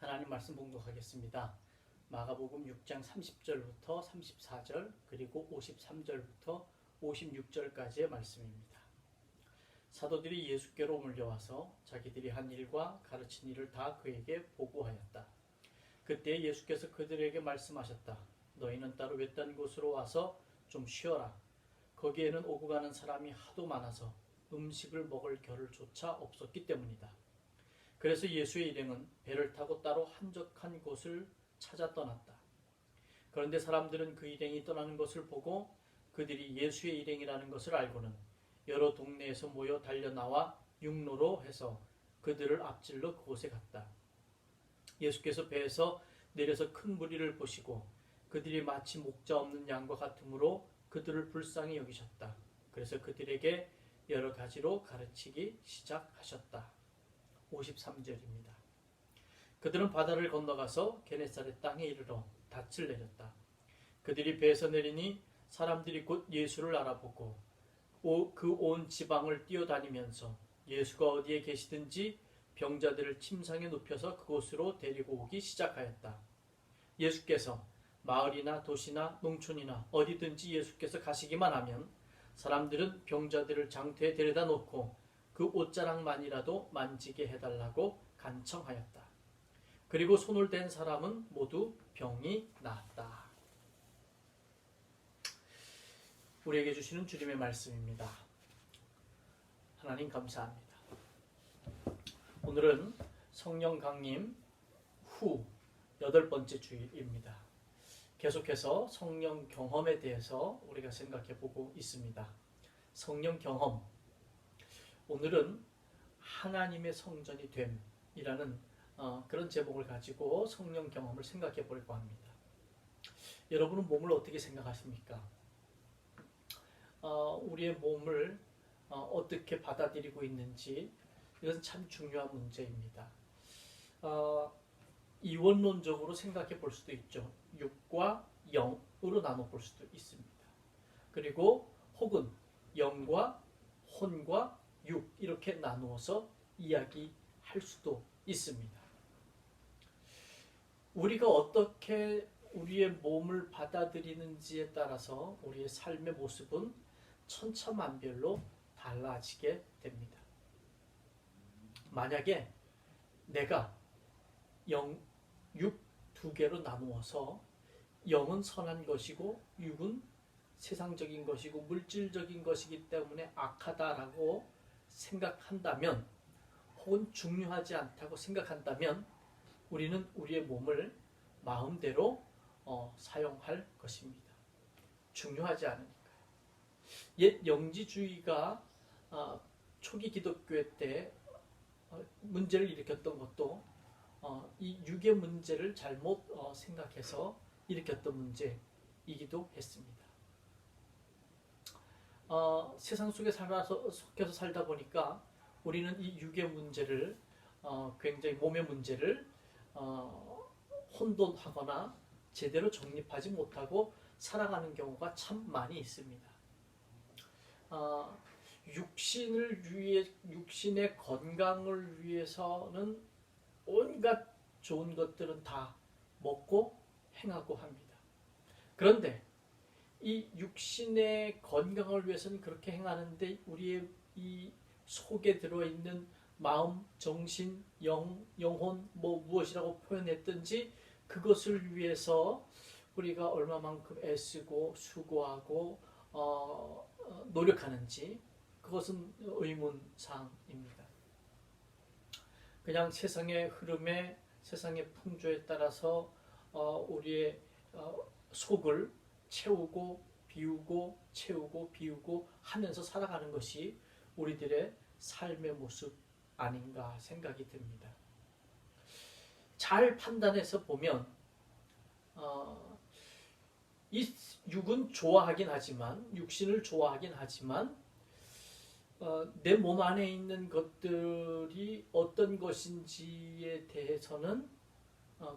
하나님 말씀 봉독하겠습니다. 마가복음 6장 30절부터 34절 그리고 53절부터 56절까지의 말씀입니다. 사도들이 예수께로 몰려와서 자기들이 한 일과 가르친 일을 다 그에게 보고하였다. 그때 예수께서 그들에게 말씀하셨다. 너희는 따로 외딴 곳으로 와서 좀 쉬어라. 거기에는 오고 가는 사람이 하도 많아서 음식을 먹을 겨를조차 없었기 때문이다. 그래서 예수의 일행은 배를 타고 따로 한적한 곳을 찾아 떠났다. 그런데 사람들은 그 일행이 떠나는 것을 보고 그들이 예수의 일행이라는 것을 알고는 여러 동네에서 모여 달려나와 육로로 해서 그들을 앞질러 그곳에 갔다. 예수께서 배에서 내려서 큰 무리를 보시고 그들이 마치 목자 없는 양과 같으므로 그들을 불쌍히 여기셨다. 그래서 그들에게 여러 가지로 가르치기 시작하셨다. 53절입니다. 그들은 바다를 건너가서 게네사렛 땅에 이르러 닻을 내렸다. 그들이 배에서 내리니 사람들이 곧 예수를 알아보고 그 온 지방을 뛰어다니면서 예수가 어디에 계시든지 병자들을 침상에 눕혀서 그곳으로 데리고 오기 시작하였다. 예수께서 마을이나 도시나 농촌이나 어디든지 예수께서 가시기만 하면 사람들은 병자들을 장터에 데려다 놓고 그 옷자락만이라도 만지게 해달라고 간청하였다. 그리고 손을 댄 사람은 모두 병이 나았다. 우리에게 주시는 주님의 말씀입니다. 하나님 감사합니다. 오늘은 성령 강림 후 8번째 주일입니다. 계속해서 성령 경험에 대해서 우리가 생각해 보고 있습니다. 성령 경험. 오늘은 하나님의 성전이 됨이라는 그런 제목을 가지고 성령 경험을 생각해 보려고 합니다. 여러분은 몸을 어떻게 생각하십니까? 우리의 몸을 어떻게 받아들이고 있는지 이것은 참 중요한 문제입니다. 이원론적으로 생각해 볼 수도 있죠. 육과 영으로 나눠 볼 수도 있습니다. 그리고 혹은 영과 혼과 육 이렇게 나누어서 이야기할 수도 있습니다. 우리가 어떻게 우리의 몸을 받아들이는지에 따라서 우리의 삶의 모습은 천차만별로 달라지게 됩니다. 만약에 내가 영, 육 두 개로 나누어서 영은 선한 것이고 육은 세상적인 것이고 물질적인 것이기 때문에 악하다라고 생각한다면 혹은 중요하지 않다고 생각한다면 우리는 우리의 몸을 마음대로 사용할 것입니다. 중요하지 않으니까. 옛 영지주의가 초기 기독교 때 문제를 일으켰던 것도 이 육의 문제를 잘못 생각해서 일으켰던 문제이기도 했습니다. 세상 속에 속해서 살다 보니까 우리는 이 육의 문제를 굉장히 몸의 문제를 혼돈하거나 제대로 정립하지 못하고 살아가는 경우가 참 많이 있습니다. 육신의 건강을 위해서는 온갖 좋은 것들은 다 먹고 행하고 합니다. 그런데 이 육신의 건강을 위해서는 그렇게 행하는데 우리의 이 속에 들어있는 마음, 정신, 영혼 무엇이라고 표현했든지 그것을 위해서 우리가 얼마만큼 애쓰고 수고하고 노력하는지 그것은 의문사항입니다. 그냥 세상의 흐름에 세상의 풍조에 따라서 우리의 속을 채우고 비우고 채우고 비우고 하면서 살아가는 것이 우리들의 삶의 모습 아닌가 생각이 듭니다. 잘 판단해서 보면 이 육은 좋아하긴 하지만 육신을 좋아하긴 하지만 내 몸 안에 있는 것들이 어떤 것인지에 대해서는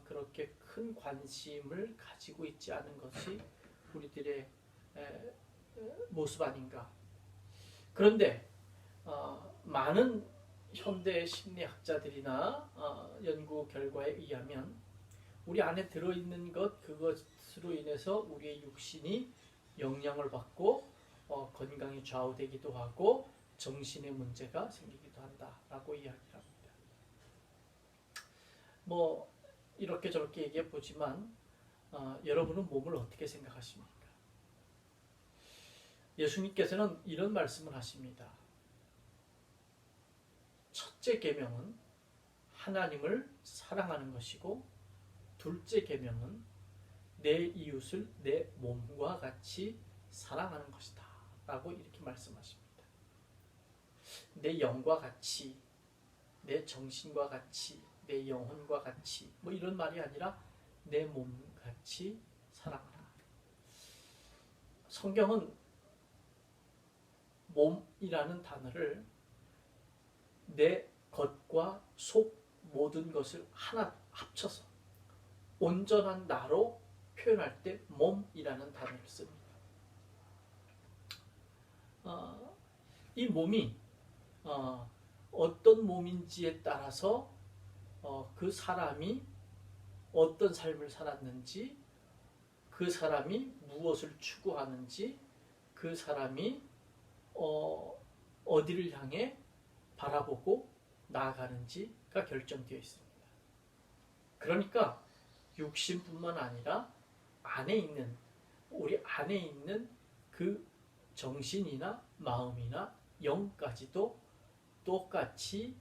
그렇게 큰 관심을 가지고 있지 않은 것이 우리들의 모습 아닌가. 그런데 많은 현대 심리학자들이나 연구 결과에 의하면 우리 안에 들어있는 그것으로 인해서 우리의 육신이 영향을 받고 건강이 좌우되기도 하고 정신의 문제가 생기기도 한다라고 이야기합니다. 뭐 이렇게 저렇게 얘기해 보지만 여러분은 몸을 어떻게 생각하십니까? 예수님께서는 이런 말씀을 하십니다. 첫째 계명은 하나님을 사랑하는 것이고 둘째 계명은 내 이웃을 내 몸과 같이 사랑하는 것이다 라고 이렇게 말씀하십니다. 내 영과 같이, 내 정신과 같이, 내 영혼과 같이, 뭐 이런 말이 아니라 내 몸같이 사랑하라. 성경은 몸이라는 단어를 내 겉과 속 모든 것을 하나 합쳐서 온전한 나로 표현할 때 몸이라는 단어를 씁니다. 이 몸이 어떤 몸인지에 따라서 그 사람이 어떤 삶을 살았는지, 그 사람이 무엇을 추구하는지, 그 사람이 어디를 향해 바라보고 나아가는지가 결정되어 있습니다. 그러니까 육신뿐만 아니라 우리 안에 있는 그 정신이나 마음이나 영까지도 똑같이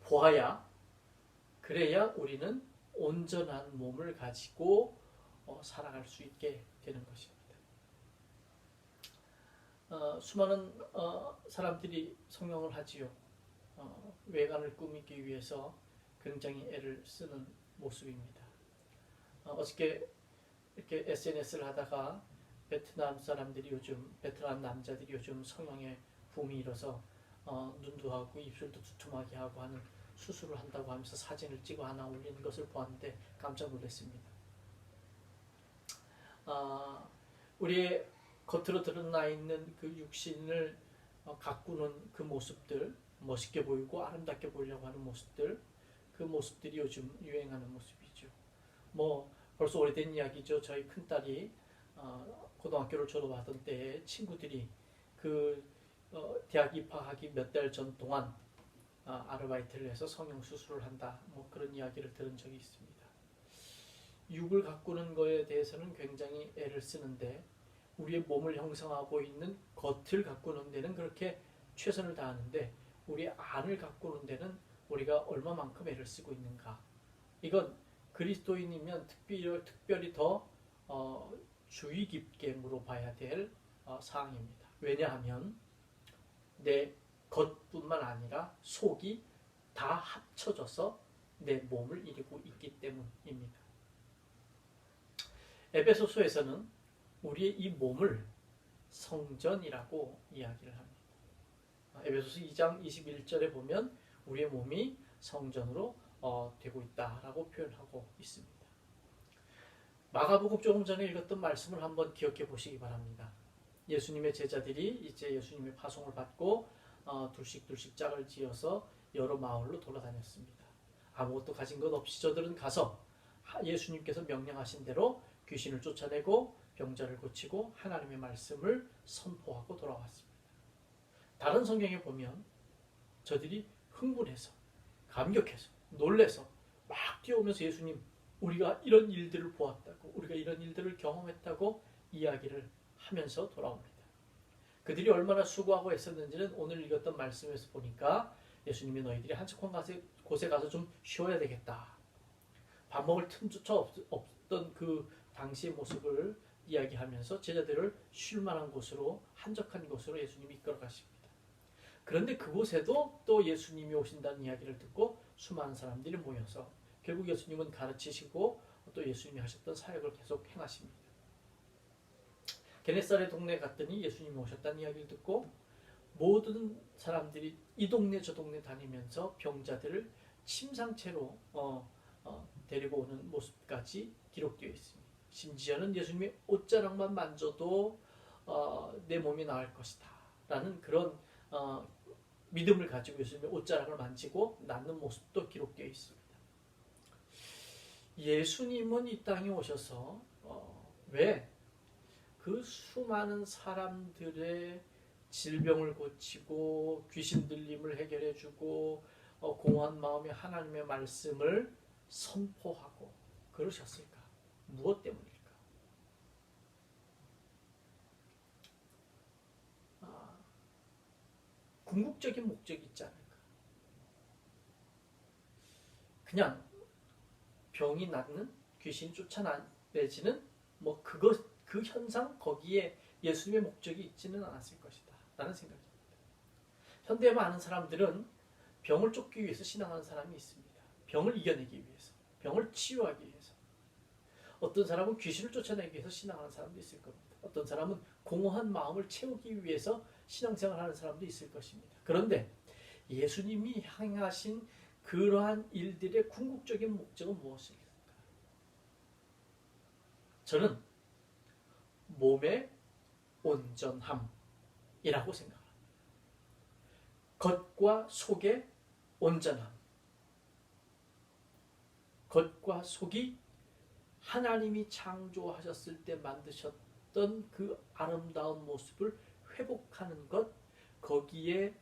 보아야, 그래야 우리는 온전한 몸을 가지고 살아갈 수 있게 되는 것입니다. 수많은 사람들이 성형을 하지요. 외관을 꾸미기 위해서 굉장히 애를 쓰는 모습입니다. 어저께 이렇게 SNS를 하다가 베트남 남자들이 요즘 성형에 붐이 일어서 눈도 하고 입술도 두툼하게 하고 하는 수술을 한다고 하면서 사진을 찍어 하나 올리는 것을 보았는데 깜짝 놀랐습니다. 우리의 겉으로 드러나 있는 그 육신을 가꾸는 그 모습들, 멋있게 보이고 아름답게 보이려고 하는 모습들, 그 모습들이 요즘 유행하는 모습이죠. 뭐 벌써 오래된 이야기죠. 저희 큰딸이 고등학교를 졸업하던 때에 친구들이 대학 입학하기 몇 달 전 동안 아르바이트를 해서 성형 수술을 한다, 뭐 그런 이야기를 들은 적이 있습니다. 육을 가꾸는 거에 대해서는 굉장히 애를 쓰는데 우리의 몸을 형성하고 있는 겉을 가꾸는 데는 그렇게 최선을 다하는데 우리 안을 가꾸는 데는 우리가 얼마만큼 애를 쓰고 있는가, 이건 그리스도인이면 특별히 더 주의 깊게 물어봐야 될 사항입니다. 왜냐하면 내 겉뿐만 아니라 속이 다 합쳐져서 내 몸을 이루고 있기 때문입니다. 에베소서에서는 우리의 이 몸을 성전이라고 이야기를 합니다. 에베소서 2장 21절에 보면 우리의 몸이 성전으로 되고 있다라고 표현하고 있습니다. 마가복음 조금 전에 읽었던 말씀을 한번 기억해 보시기 바랍니다. 예수님의 제자들이 이제 예수님의 파송을 받고 둘씩 짝을 지어서 여러 마을로 돌아다녔습니다. 아무것도 가진 것 없이 저들은 가서 예수님께서 명령하신 대로 귀신을 쫓아내고 병자를 고치고 하나님의 말씀을 선포하고 돌아왔습니다. 다른 성경에 보면 저들이 흥분해서, 감격해서, 놀래서 막 뛰어오면서 예수님, 우리가 이런 일들을 보았다고, 우리가 이런 일들을 경험했다고 이야기를 하면서 돌아옵니다. 그들이 얼마나 수고하고 애썼는지는 오늘 읽었던 말씀에서 보니까 예수님이 너희들이 한적한 곳에 가서 좀 쉬어야 되겠다, 밥 먹을 틈조차 없던 그 당시의 모습을 이야기하면서 제자들을 쉴 만한 곳으로, 한적한 곳으로 예수님이 이끌어 가십니다. 그런데 그곳에도 또 예수님이 오신다는 이야기를 듣고 수많은 사람들이 모여서 결국 예수님은 가르치시고 또 예수님이 하셨던 사역을 계속 행하십니다. 게네사렛 동네에 갔더니 예수님이 오셨다는 이야기를 듣고 모든 사람들이 이 동네 저 동네 다니면서 병자들을 침상채로 데리고 오는 모습까지 기록되어 있습니다. 심지어는 예수님의 옷자락만 만져도 내 몸이 나을 것이다 라는 그런 믿음을 가지고 예수님의 옷자락을 만지고 낫는 모습도 기록되어 있습니다. 예수님은 이 땅에 오셔서 왜 그 수많은 사람들의 질병을 고치고 귀신 들림을 해결해주고 공허한 마음에 하나님의 말씀을 선포하고 그러셨을까? 무엇 때문일까? 궁극적인 목적이 있지 않을까? 그냥 병이 낫는, 귀신 쫓아내지는 그 현상 거기에 예수님의 목적이 있지는 않았을 것이다 라는 생각입니다. 현대 많은 사람들은 병을 쫓기 위해서 신앙하는 사람이 있습니다. 병을 이겨내기 위해서, 병을 치유하기 위해서. 어떤 사람은 귀신을 쫓아내기 위해서 신앙하는 사람도 있을 겁니다. 어떤 사람은 공허한 마음을 채우기 위해서 신앙생활하는 사람도 있을 것입니다. 그런데 예수님이 행하신 그러한 일들의 궁극적인 목적은 무엇일까? 저는 몸의 온전함이라고 생각합니다. 겉과 속의 온전함. 겉과 속이 하나님이 창조하셨을 때 만드셨던 그 아름다운 모습을 회복하는 것, 거기에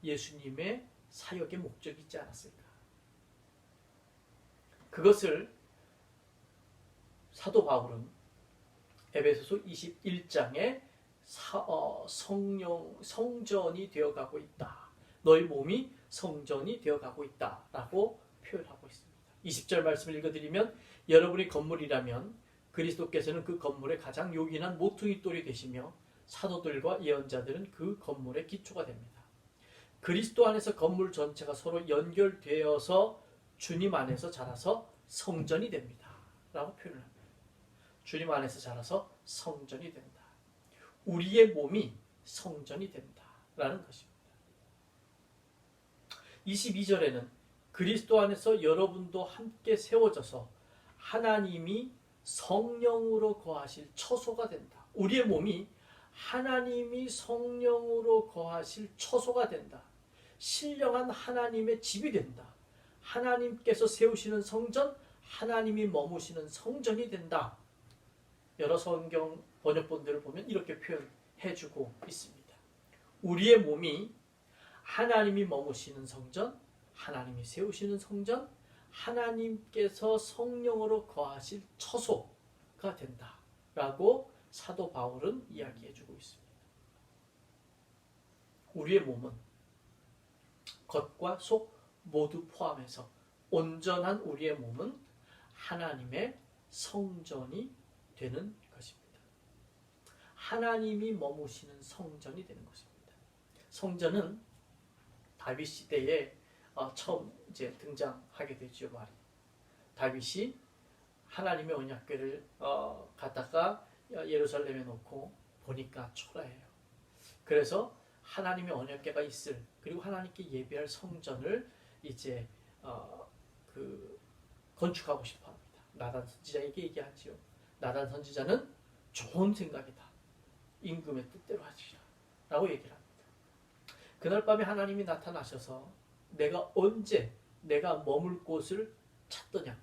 예수님의 사역의 목적이 있지 않았을까? 그것을 사도 바울은 에베소서 21장에 성전이 되어가고 있다. 너희 몸이 성전이 되어가고 있다라고 표현하고 있습니다. 20절 말씀을 읽어드리면 여러분이 건물이라면 그리스도께서는 그 건물의 가장 요긴한 모퉁이 돌이 되시며 사도들과 예언자들은 그 건물의 기초가 됩니다. 그리스도 안에서 건물 전체가 서로 연결되어서 주님 안에서 자라서 성전이 됩니다. 라고 표현을 합니다. 주님 안에서 자라서 성전이 된다. 우리의 몸이 성전이 된다. 라는 것입니다. 22절에는 그리스도 안에서 여러분도 함께 세워져서 하나님이 성령으로 거하실 처소가 된다. 우리의 몸이 하나님이 성령으로 거하실 처소가 된다. 신령한 하나님의 집이 된다. 하나님께서 세우시는 성전, 하나님이 머무시는 성전이 된다. 여러 성경 번역본들을 보면 이렇게 표현해주고 있습니다. 우리의 몸이 하나님이 머무시는 성전, 하나님이 세우시는 성전, 하나님께서 성령으로 거하실 처소가 된다라고 사도 바울은 이야기해주고 있습니다. 우리의 몸은 겉과 속 모두 포함해서 온전한 우리의 몸은 하나님의 성전이 되는 것입니다. 하나님이 머무시는 성전이 되는 것입니다. 성전은 다윗 시대에 처음 이제 등장하게 되죠. 말이. 다윗이 하나님의 언약궤를 갖다가 예루살렘에 놓고 보니까 초라해요. 그래서 하나님의 언약궤가 있을, 그리고 하나님께 예배할 성전을 이제 건축하고 싶어합니다. 나단 선지자에게 얘기하지요. 나단 선지자는 좋은 생각이다. 임금의 뜻대로 하시라 라고 얘기를 합니다. 그날 밤에 하나님이 나타나셔서 내가 언제 내가 머물 곳을 찾더냐.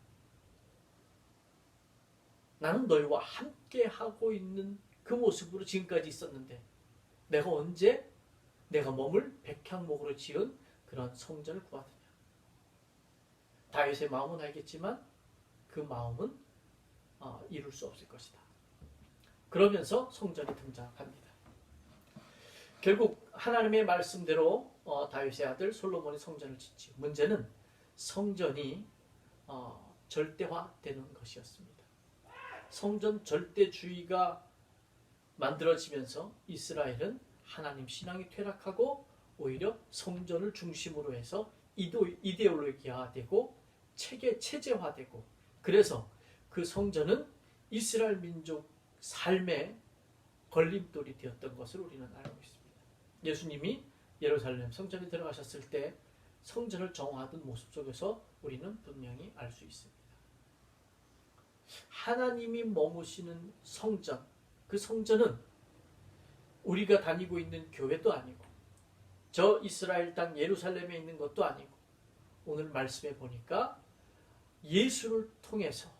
나는 너희와 함께 하고 있는 그 모습으로 지금까지 있었는데 내가 언제 내가 머물 백향목으로 지은 그런 성전을 구하더냐. 다윗의 마음은 알겠지만 그 마음은 이룰 수 없을 것이다. 그러면서 성전이 등장합니다. 결국 하나님의 말씀대로 다윗의 아들 솔로몬이 성전을 짓지요. 문제는 성전이 절대화되는 것이었습니다. 성전 절대주의가 만들어지면서 이스라엘은 하나님 신앙이 퇴락하고 오히려 성전을 중심으로 해서 이데올로기화되고 체제화되고, 그래서 그 성전은 이스라엘 민족 삶의 걸림돌이 되었던 것을 우리는 알고 있습니다. 예수님이 예루살렘 성전에 들어가셨을 때 성전을 정화하던 모습 속에서 우리는 분명히 알 수 있습니다. 하나님이 머무시는 성전, 그 성전은 우리가 다니고 있는 교회도 아니고 저 이스라엘 땅 예루살렘에 있는 것도 아니고 오늘 말씀해 보니까 예수를 통해서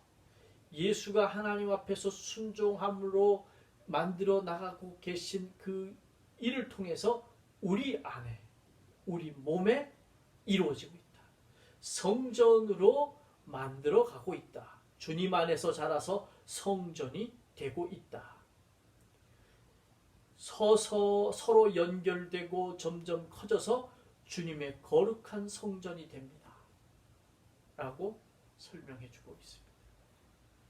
예수가 하나님 앞에서 순종함으로 만들어 나가고 계신 그 일을 통해서 우리 안에 우리 몸에 이루어지고 있다. 성전으로 만들어 가고 있다. 주님 안에서 자라서 성전이 되고 있다. 서로 연결되고 점점 커져서 주님의 거룩한 성전이 됩니다. 라고 설명해 주고 있습니다.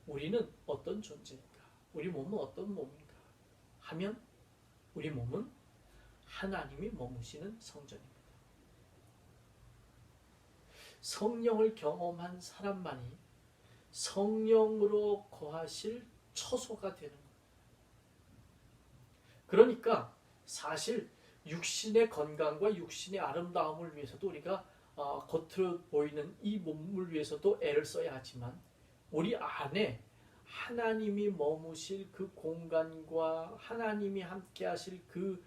우리는 어떤 존재인가? 우리 몸은 어떤 몸인가? 하면 우리 몸은 하나님이 머무시는 성전입니다. 성령을 경험한 사람만이 성령으로 거하실 처소가 되는 거예요. 그러니까 사실 육신의 건강과 육신의 아름다움을 위해서도 우리가 겉으로 보이는 이 몸을 위해서도 애를 써야 하지만 우리 안에 하나님이 머무실 그 공간과 하나님이 함께 하실 그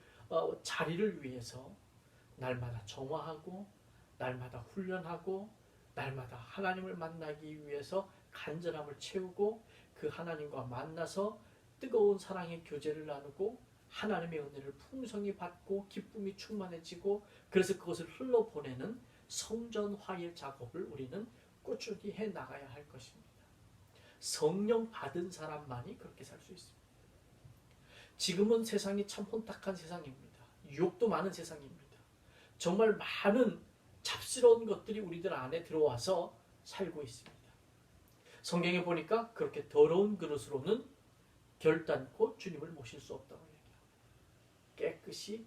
자리를 위해서 날마다 정화하고 날마다 훈련하고 날마다 하나님을 만나기 위해서 간절함을 채우고 그 하나님과 만나서 뜨거운 사랑의 교제를 나누고 하나님의 은혜를 풍성히 받고 기쁨이 충만해지고 그래서 그것을 흘러보내는 성전화의 작업을 우리는 꾸준히 해나가야 할 것입니다. 성령 받은 사람만이 그렇게 살 수 있습니다. 지금은 세상이 참 혼탁한 세상입니다. 유혹도 많은 세상입니다. 정말 많은 잡스러운 것들이 우리들 안에 들어와서 살고 있습니다. 성경에 보니까 그렇게 더러운 그릇으로는 결단코 주님을 모실 수 없다고 얘기합니다.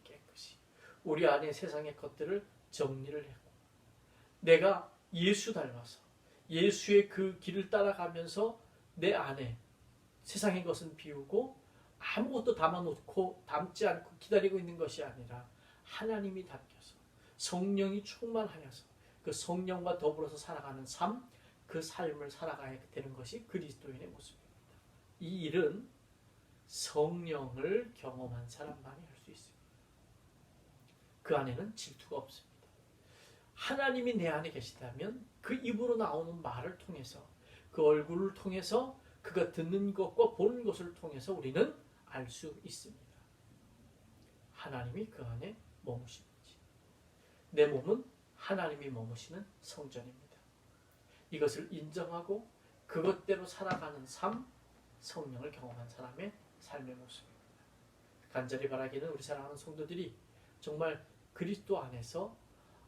깨끗이 우리 안에 세상의 것들을 정리를 하고 내가 예수 닮아서 예수의 그 길을 따라가면서 내 안에 세상의 것은 비우고 아무것도 담아놓고 담지 않고 기다리고 있는 것이 아니라 하나님이 담겨서 성령이 충만하여서 그 성령과 더불어서 살아가는 삶, 그 삶을 살아가야 되는 것이 그리스도인의 모습입니다. 이 일은 성령을 경험한 사람만이 할 수 있습니다. 그 안에는 질투가 없습니다. 하나님이 내 안에 계시다면 그 입으로 나오는 말을 통해서 그 얼굴을 통해서 그가 듣는 것과 보는 것을 통해서 우리는 알 수 있습니다. 하나님이 그 안에 머무시는지. 내 몸은 하나님이 머무시는 성전입니다. 이것을 인정하고 그것대로 살아가는 삶, 성령을 경험한 사람의 삶의 모습입니다. 간절히 바라기는 우리 사랑하는 성도들이 정말 그리스도 안에서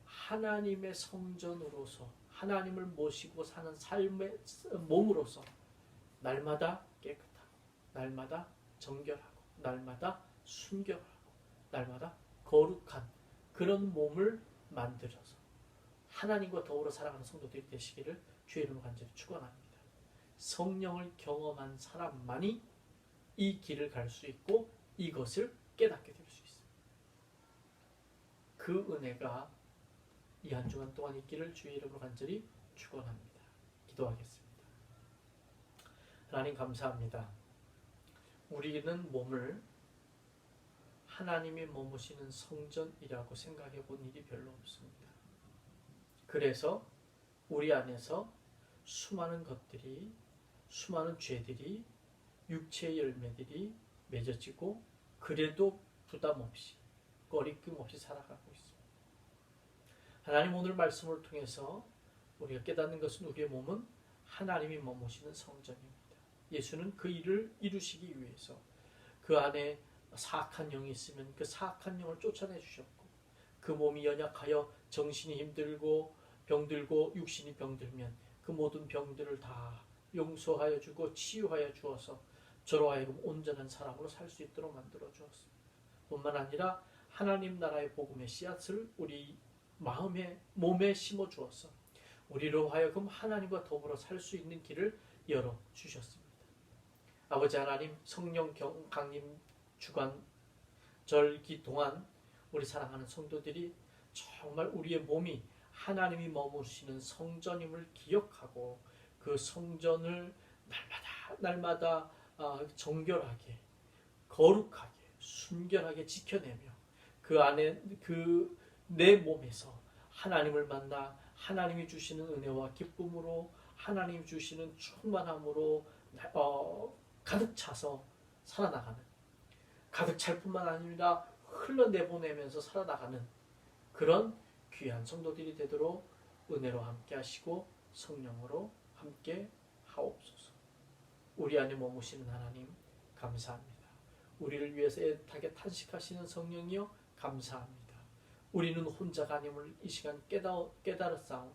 하나님의 성전으로서 하나님을 모시고 사는 삶의 몸으로서 날마다 깨끗하고 날마다 정결하고 날마다 순결하고 날마다 거룩한 그런 몸을 만들어서 하나님과 더불어 살아가는 성도들이 되시기를 주의 이름으로 간절히 축원합니다. 성령을 경험한 사람만이 이 길을 갈 수 있고 이것을 깨닫게 될 수 있습니다. 그 은혜가 이 한 주간 동안 있기를 주의 이름으로 간절히 축원합니다. 기도하겠습니다. 하나님 감사합니다. 우리는 몸을 하나님이 머무시는 성전이라고 생각해 본 일이 별로 없습니다. 그래서 우리 안에서 수많은 것들이 수많은 죄들이 육체의 열매들이 맺어지고 그래도 부담 없이 꺼리낌 없이 살아가고 있습니다. 하나님 오늘 말씀을 통해서 우리가 깨닫는 것은 우리의 몸은 하나님이 머무시는 성전입니다. 예수는 그 일을 이루시기 위해서 그 안에 사악한 영이 있으면 그 사악한 영을 쫓아내 주셨고 그 몸이 연약하여 정신이 힘들고 병들고 육신이 병들면 그 모든 병들을 다 용서하여 주고 치유하여 주어서 저로 하여금 온전한 사람으로 살 수 있도록 만들어 주었습니다. 뿐만 아니라 하나님 나라의 복음의 씨앗을 우리 마음에 몸에 심어 주어서 우리로 하여금 하나님과 더불어 살 수 있는 길을 열어 주셨습니다. 아버지 하나님 성령 강림 주간 절기 동안 우리 사랑하는 성도들이 정말 우리의 몸이 하나님이 머무시는 성전임을 기억하고 그 성전을 날마다 정결하게 거룩하게 순결하게 지켜내며 그 안에 그 내 몸에서 하나님을 만나 하나님이 주시는 은혜와 기쁨으로 하나님이 주시는 충만함으로 가득 차서 살아나가는, 가득 찰 뿐만 아니라 흘러내보내면서 살아나가는 그런 귀한 성도들이 되도록 은혜로 함께 하시고 성령으로 함께 하옵소서. 우리 안에 머무시는 하나님 감사합니다. 우리를 위해서 애타게 탄식하시는 성령이여 감사합니다. 우리는 혼자가 아님을 이 시간 깨달았사오니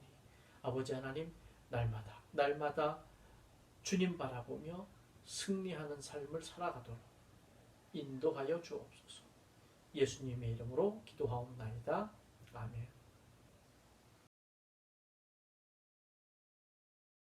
아버지 하나님, 날마다 주님 바라보며 승리하는 삶을 살아가도록 인도하여 주옵소서. 예수님의 이름으로 기도하옵나이다. 아멘.